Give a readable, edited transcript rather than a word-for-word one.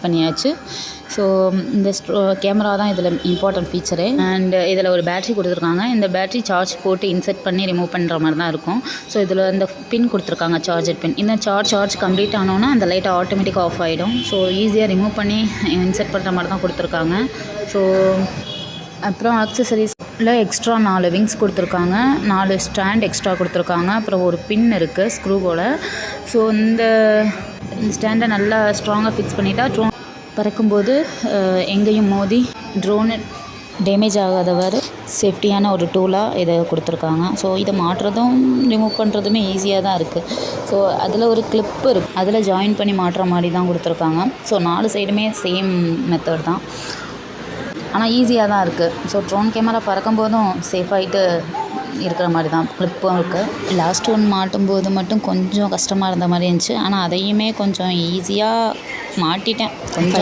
பண்ணியாச்சு. ஸோ இந்த கேமரா தான் இதில் இம்பார்ட்டன்ட் ஃபீச்சரு. அண்ட் இதில் ஒரு பேட்ரி கொடுத்துருக்காங்க. இந்த பேட்ரி சார்ஜ் போட்டு இன்செர்ட் பண்ணி ரிமூவ் பண்ணுற மாதிரி தான் இருக்கும். ஸோ இதில் இந்த பின் கொடுத்துருக்காங்க, சார்ஜர் பின். இந்த சார்ஜ் கம்ப்ளீட் ஆனோன்னா அந்த லைட் ஆட்டோமேட்டிக்காக ஆஃப் ஆகிடும். ஸோ ஈஸியாக ரிமூவ் பண்ணி இன்செர்ட் பண்ணுற மாதிரி தான் கொடுத்துருக்காங்க. ஸோ அப்புறம் ஆக்சசரிஸில் எக்ஸ்ட்ரா 4 விங்ஸ் கொடுத்துருக்காங்க, 4 ஸ்டாண்ட் எக்ஸ்ட்ரா கொடுத்துருக்காங்க. அப்புறம் ஒரு பின் இருக்குது ஸ்க்ரூ போல். ஸோ இந்த ஸ்டாண்டை நல்லா ஸ்ட்ராங்காக ஃபிக்ஸ் பண்ணிட்டா ட்ரோன் பறக்கும்போது எங்கேயும் மோதி ட்ரோனு டேமேஜ் ஆகாதவாறு சேஃப்டியான ஒரு டூலாக இதை கொடுத்துருக்காங்க. ஸோ இதை மாட்டுறதும் ரிமூவ் பண்ணுறதுமே ஈஸியாக தான் இருக்குது. ஸோ அதில் ஒரு கிளிப்பு இருக்குது, அதில் ஜாயின் பண்ணி மாட்டுற மாதிரி தான் கொடுத்துருக்காங்க. ஸோ 4 சைடுமே சேம் மெத்தட் தான், ஆனால் ஈஸியாக தான் இருக்குது. ஸோ ட்ரோன் கேமரா பறக்கும் போதும் சேஃபாகிட்டு இருக்கிற மாதிரி தான் கிளிப்பும் இருக்குது. லாஸ்ட் ஒன் மாட்டும்போது மட்டும் கொஞ்சம் கஷ்டமாக இருந்த மாதிரி இருந்துச்சு. ஆனால் அதையுமே கொஞ்சம் ஈஸியாக மாட்டிட்டேன். கொஞ்சம்